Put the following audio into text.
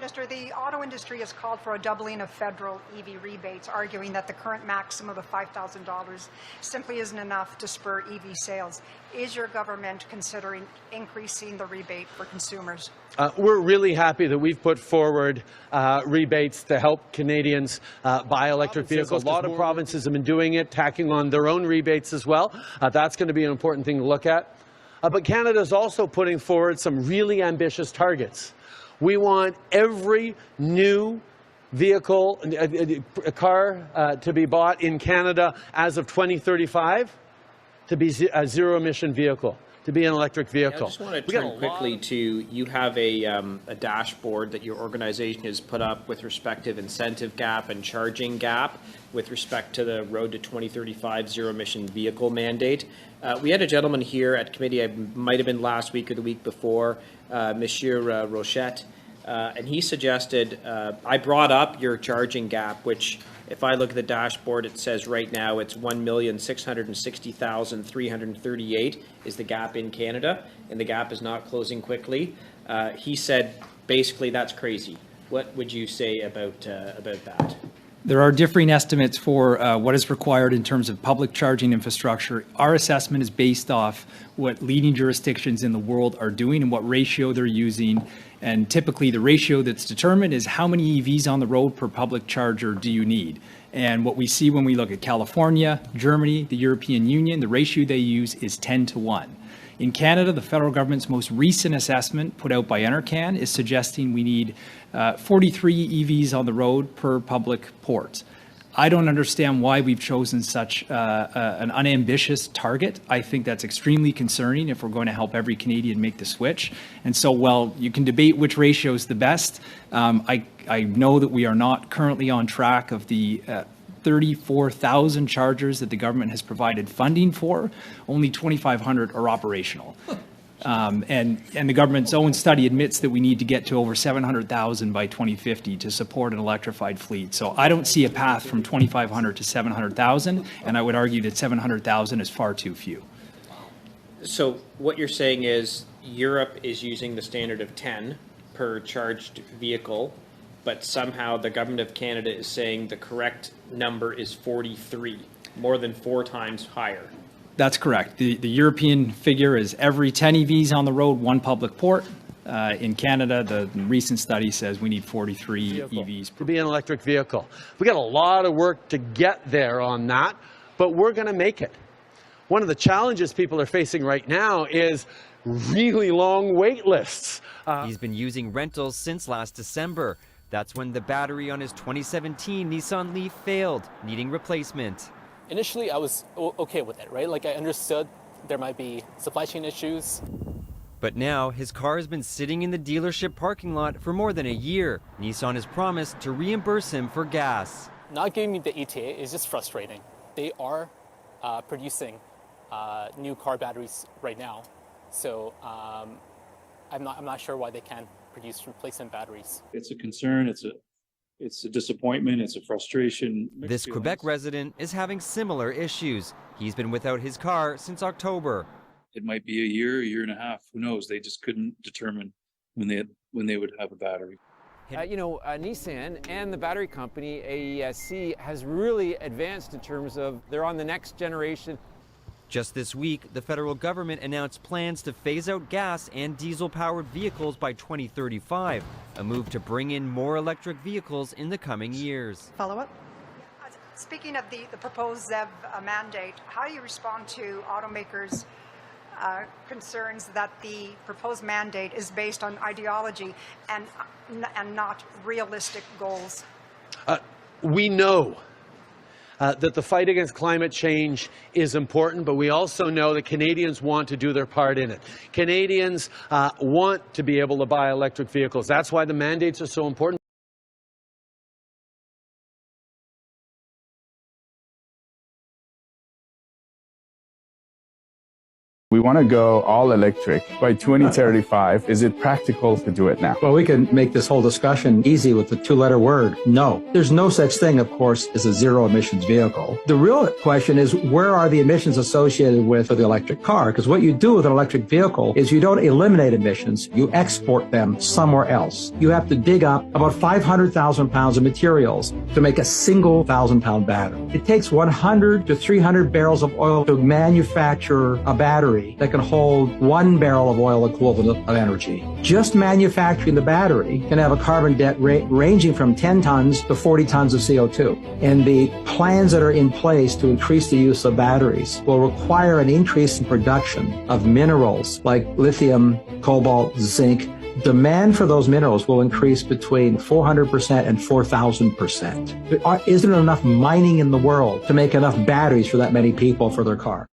Minister, the auto industry has called for a doubling of federal EV rebates, arguing that the current maximum of $5,000 simply isn't enough to spur EV sales. Is your government considering increasing the rebate for consumers? We're really happy that we've put forward rebates to help Canadians buy electric vehicles. A lot of provinces have been doing it, tacking on their own rebates as well. That's going to be an important thing to look at. But Canada is also putting forward some really ambitious targets. We want every new vehicle, a car to be bought in Canada as of 2035 to be a zero-emission vehicle, to be an electric vehicle. I just want to turn quickly to, you have a dashboard that your organization has put up with respect to incentive gap and charging gap with respect to the Road to 2035 zero-emission vehicle mandate. We had a gentleman here at committee, it might have been last week or the week before, Monsieur Rochette, and he suggested, I brought up your charging gap, which if I look at the dashboard, it says right now it's 1,660,338 is the gap in Canada, and the gap is not closing quickly. He said, basically, that's crazy. What would you say about that? There are differing estimates for what is required in terms of public charging infrastructure. Our assessment is based off what leading jurisdictions in the world are doing and what ratio they're using. And typically the ratio that's determined is how many EVs on the road per public charger do you need? And what we see when we look at California, Germany, the European Union, the ratio they use is 10-to-1. In Canada, the federal government's most recent assessment put out by Enercan is suggesting we need 43 EVs on the road per public port. I don't understand why we've chosen such an unambitious target. I think that's extremely concerning if we're going to help every Canadian make the switch. And so, while you can debate which ratio is the best, I know that we are not currently on track of the 34,000 chargers that the government has provided funding for. Only 2,500 are operational. And the government's own study admits that we need to get to over 700,000 by 2050 to support an electrified fleet. So I don't see a path from 2,500 to 700,000, and I would argue that 700,000 is far too few. So what you're saying is Europe is using the standard of 10 per charged vehicle, but somehow the government of Canada is saying the correct number is 43, more than 4 times higher. That's correct. The European figure is every 10 EVs on the road, 1 public port. In Canada, the recent study says we need 43 EVs. To be an electric vehicle. We got a lot of work to get there on that, but we're going to make it. One of the challenges people are facing right now is really long wait lists. He's been using rentals since last December. That's when the battery on his 2017 Nissan Leaf failed, needing replacement. Initially, I was okay with it, right? Like, I understood there might be supply chain issues. But now, his car has been sitting in the dealership parking lot for more than a year. Nissan has promised to reimburse him for gas. Not giving me the ETA is just frustrating. They are producing new car batteries right now. So I'm not sure why they can't produce replacement batteries. It's a concern, it's a disappointment, it's a frustration. This Quebec resident is having similar issues. He's been without his car since October. It might be a year and a half. Who knows? They just couldn't determine when they would have a battery. Nissan and the battery company, AESC, has really advanced in terms of they're on the next generation. Just this week, the federal government announced plans to phase out gas and diesel-powered vehicles by 2035, a move to bring in more electric vehicles in the coming years. Follow-up? Speaking of the proposed ZEV mandate, how do you respond to automakers' concerns that the proposed mandate is based on ideology and not realistic goals? We know that the fight against climate change is important, but we also know that Canadians want to do their part in it. Canadians want to be able to buy electric vehicles. That's why the mandates are so important. We want to go all electric by 2035. Is it practical to do it now? Well, we can make this whole discussion easy with the two-letter word, no. There's no such thing, of course, as a zero-emissions vehicle. The real question is, where are the emissions associated with the electric car? Because what you do with an electric vehicle is you don't eliminate emissions, you export them somewhere else. You have to dig up about 500,000 pounds of materials to make a single 1,000-pound battery. It takes 100 to 300 barrels of oil to manufacture a battery that can hold 1 barrel of oil equivalent of energy. Just manufacturing the battery can have a carbon debt ranging from 10 tons to 40 tons of CO2. And the plans that are in place to increase the use of batteries will require an increase in production of minerals like lithium, cobalt, zinc. Demand for those minerals will increase between 400% and 4,000%. There isn't enough mining in the world to make enough batteries for that many people for their car.